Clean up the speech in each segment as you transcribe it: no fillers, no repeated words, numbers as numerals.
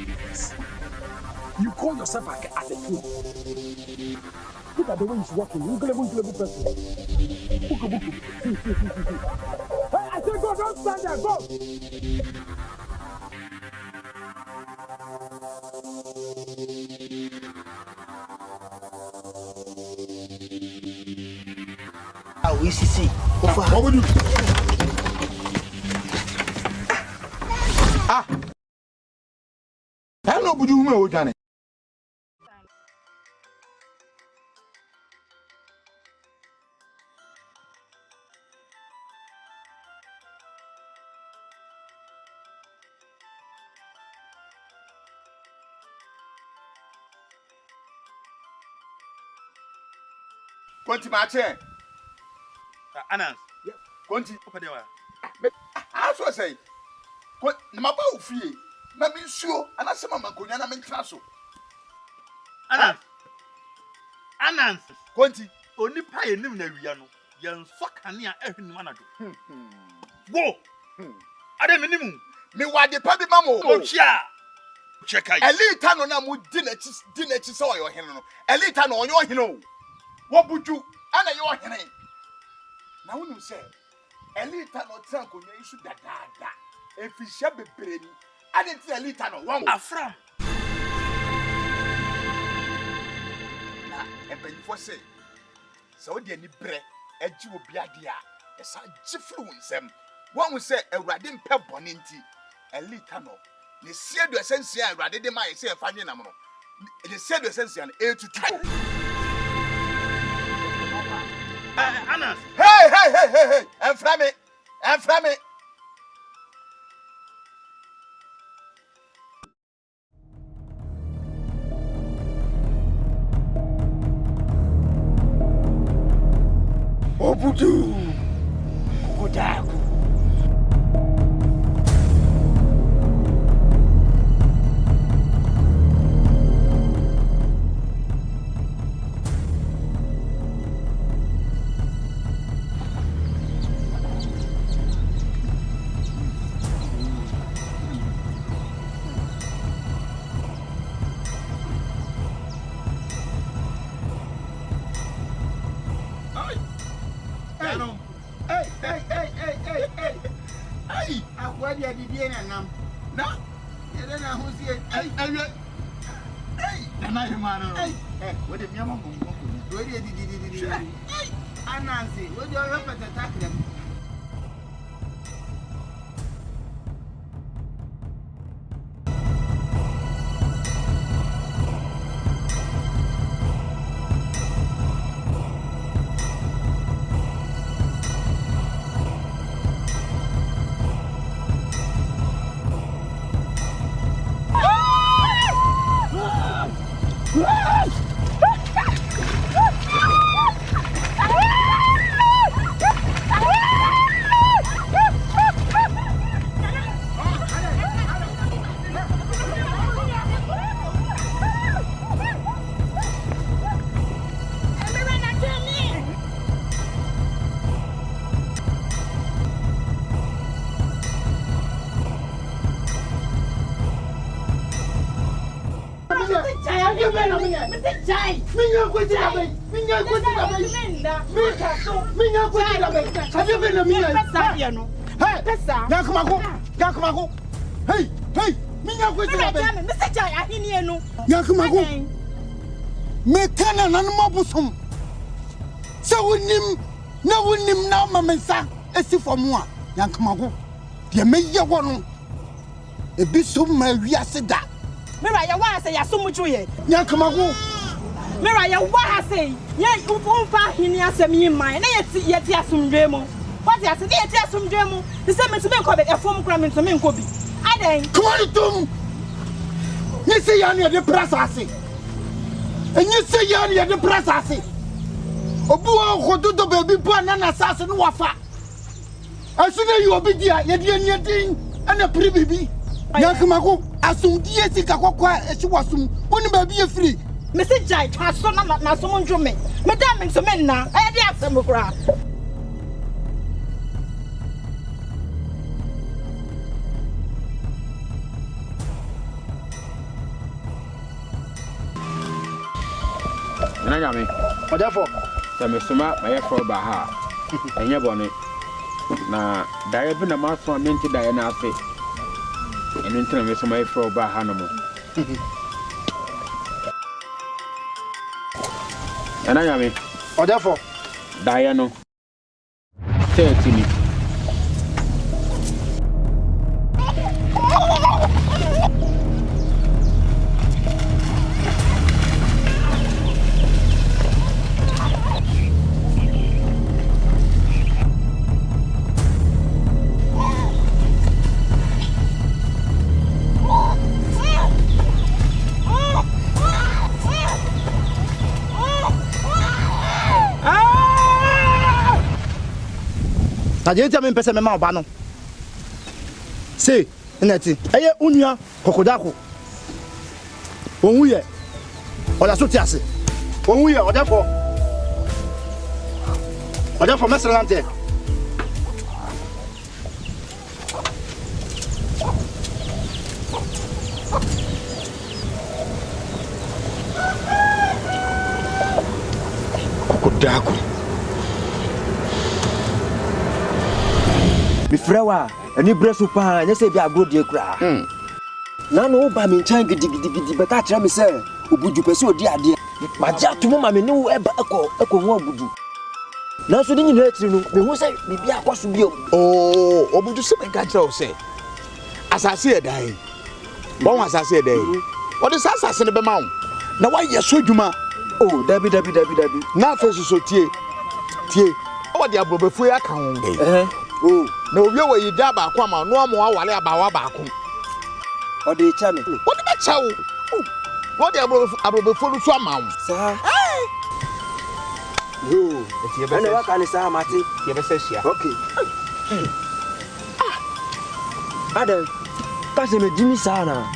this. You call yourself as a king. Look at the way he's walking. Incredible person. Hey, I said go, don't stand there, go! We see. What would you? I know, but you know what Johnny. Quanti Martin. Anas. Yeah. Quanti. Open the door. I was say. What? My bow free. Maybe sure. And I say, Mamma, go down and castle. Anas. Anas. Quanti. Only pay him the Riano. Young fuck and near every man. Go. I don't minimum. Me what the puppy mammo. Oh, yeah. Check out. Elite Tano now would dinner saw your hen. Elite Tano on your hen. What would you? Anna, your hen. Now, when you say, Elite Tano Tanko, you should da. If he shall be brainy, I didn't tell Elite Tano one. Afra. Now, and when you say, so dear bread, a Jew will be idea, a son influence them. One will say, a radin pep boninti, Elite Tano. The said the essential rather than my say, finding a mono. It is said the essential air to time. Anas. Hey, and from it. Obudu. Odaku. Hey, what did you do now? Now, you don't know who's here. Hey, and I am man. Hey, what did you do? What did you do? Hey, Nancy, what do you have to attack them? Mira ya wa say ya so muchu ye. Nya kamago. Mira ya wa say ya umfa hini asem yi man. Na yeti asumdwe mu. What ya say yeti asumdwe mu. The say me to me ko be efom kra me to me nko bi. Aden. Come on tum. Ni say ya na de press ase. Enyi say ya na de press ase. Obu okododo baby bo na na sase no wafa. Asu na yi obi dia ye de anyedin ana pri bibi. Nya kamago. Asum die sika kwakwa echi wasum woni ba bi efiri message jai twaso na so mo ndwome me da me so me na e de asem kura Ananyame. Therefore, Some summa, my for Baha. And your bonnet. Now, Diabina Master minted Diana say. And in turn, Miss my for Bahanamo. Ananyame. therefore, Diano. Say to me. na je tia me pese me ma oba no say neti eye unua kokodako ohun ye ola so ti ase ohun ye odefo meselante kokodako bifrewa ani bresu pa nya se bi agro die kura na no ba mi chan gidigidi beka kire mi se obudu pese odi ade ma ja to ma me ne wo eba eko ho obudu na so ni nyina etiri no me hu se bibia akwaso bio obudu se me ka kire o se asase e dai bon asase e dai o de asase ne be ma wo na wa ye so dwuma dabi na afesu so tie o de abrobefu ya ka ho na obi wo yi da ba kwa ma no amo awale abawa ba ko o de cha me o de be cha wo o de abrobefu lu so ama wo sa yo ana wa kan sa mate ye be se hia okay ada ka se me dimi sana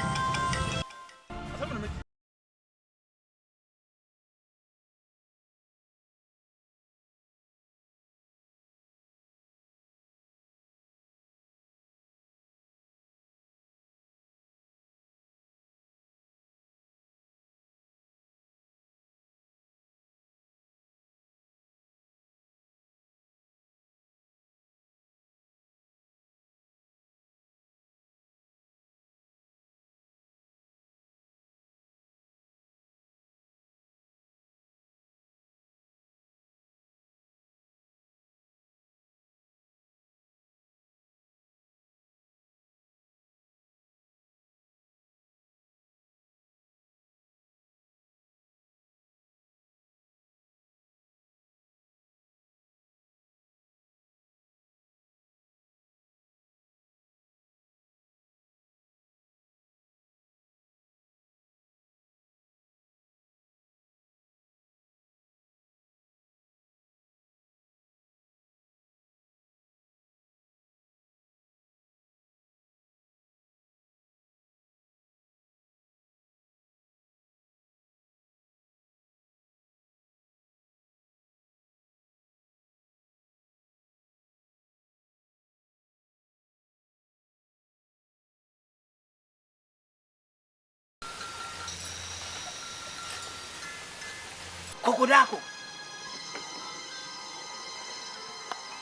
kokodako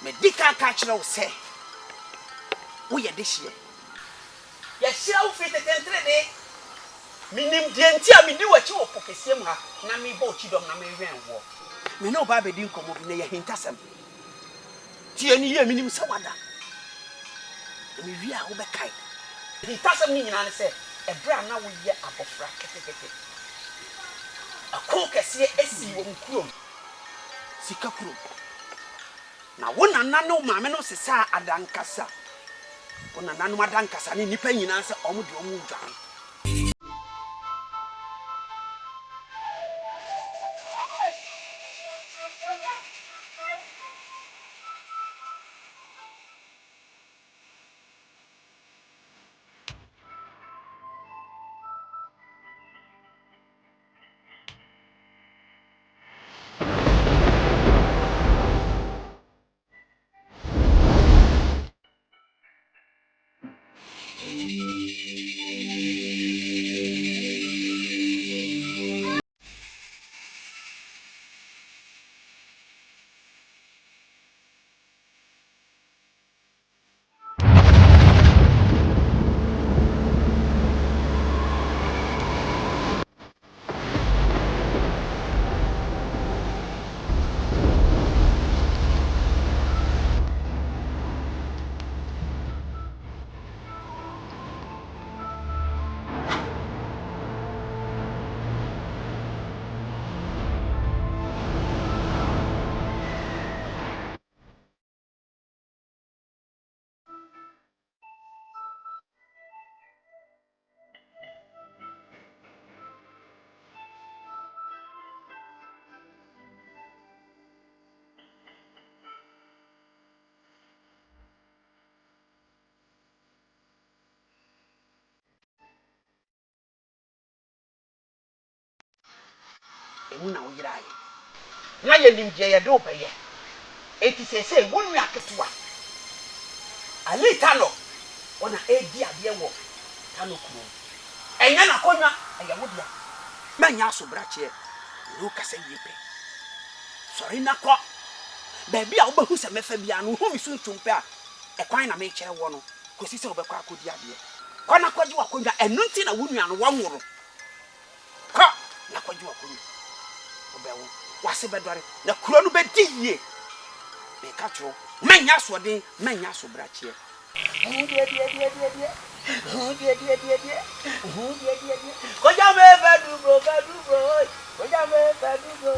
me dika ka kire wo se wo ye de hie ye hia wo fi tetentre de minim de ntia mi di wachi wo pokesie mu ha na mi ba ochi dom na me hwen wo me no ba be di nkomo bi na ye hintasem tie ni ye minim se wada me wi a wo be kai hintasem ni nyina ne se ebra na wo ye abofra ketekete akokese esi wo mkurom sika kurom na wona nanu maame no sesa adankasa wona nanu adankasa ni nipa nyina se omo de omo dwan emu na wo yira ye na ye nim je ye do be ye eti sese wonu aketewa ali Tano ona edi ade wo Tano kuro enya na konwa eye wo dia manya so brache ru kasa yipe sori na kwa baby a obehu se mefa bia no hu mi so ntumpe a ekwan na me kire wo no kosi se obekwa akodi ade kwana kwaji wakonwa enu nti na wonu ano wanworo ka na kwaji wakonwa obewo wase bedore na kuro no bedi yie me ka tro manya so den manya so brache koja me fadu bro koja me fadu bro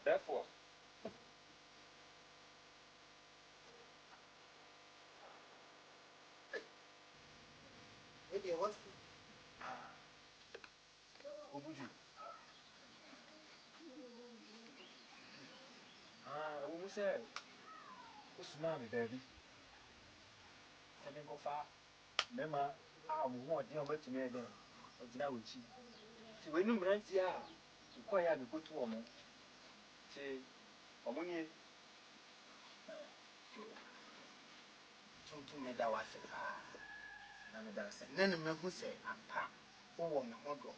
Therefore, we say, what's mommy, baby? Go far. Mema, I'm more dear to me again. But now we see. See, when you rent here, you quite have a good woman. Say, Omuni, tuntum me da wase fa na me da se nene me hu se apa wo me hodo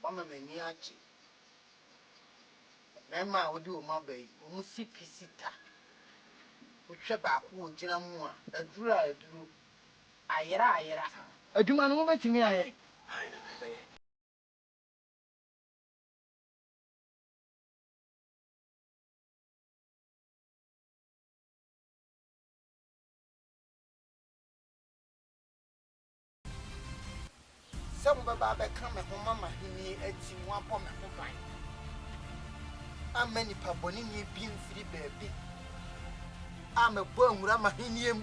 wa me mani achi Mema wo di o ma bai o mu si pisita o hwe ba ko o gina mu a aduru ayera adwuma no mo betimi aye some baba be come home mama hini ati mo apọ me ho ban amani pa boni ni bi mfiri baabi amebo anwura ma hiniem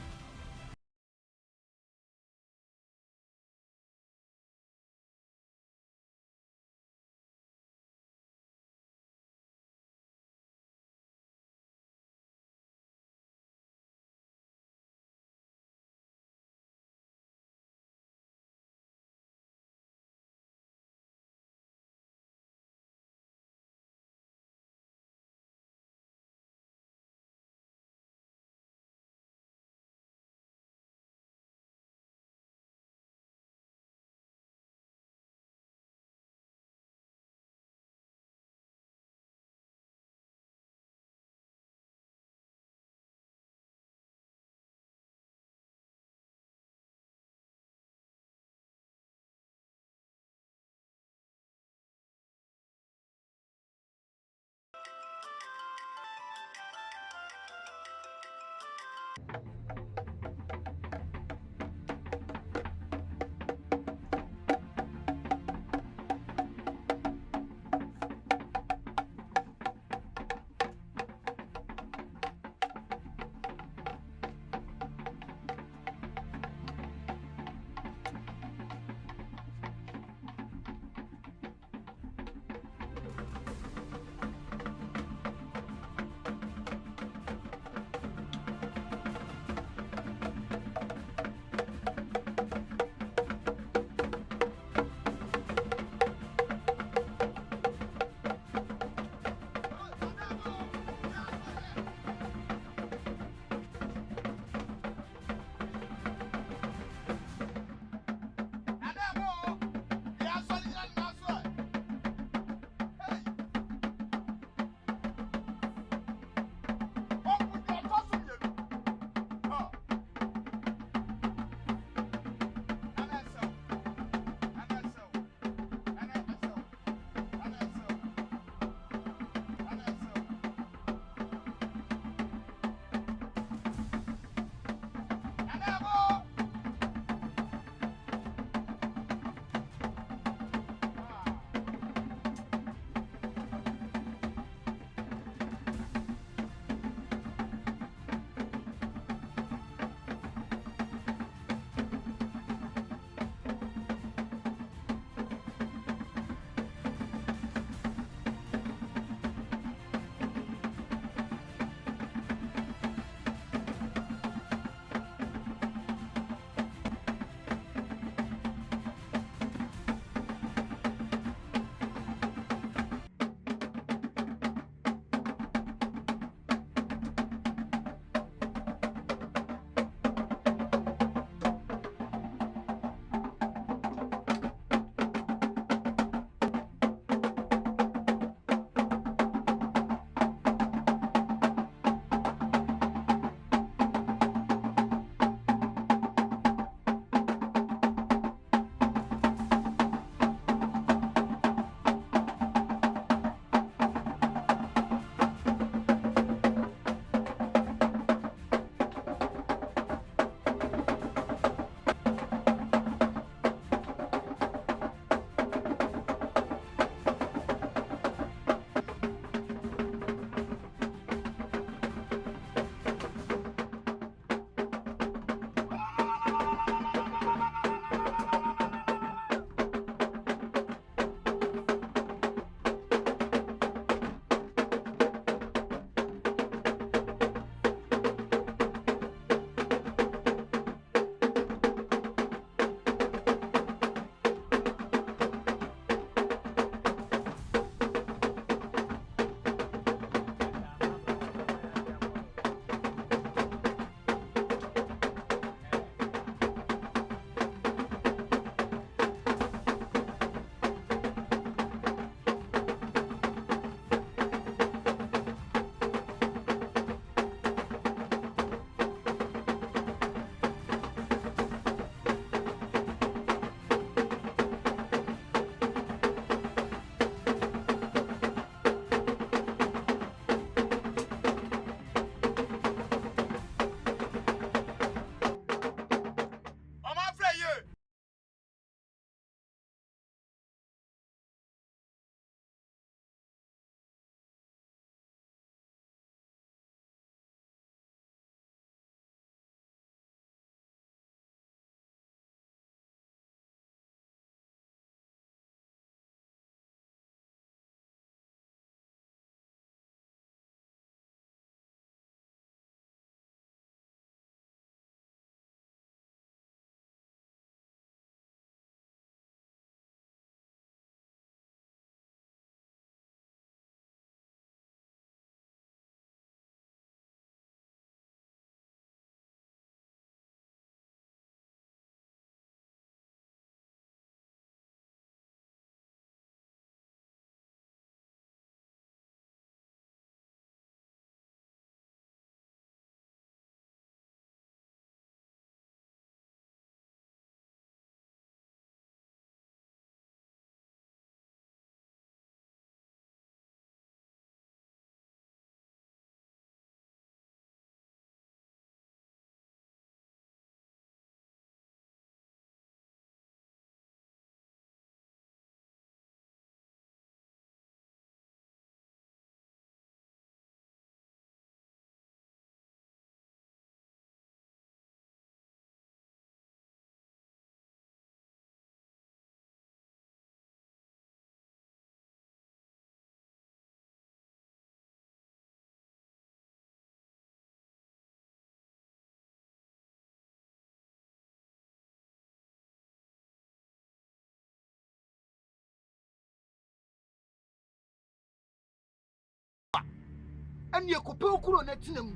ɛne ekope okuro na tinam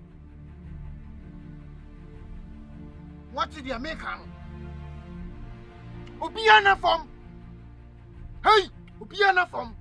what the American Obiana from hey Obiana from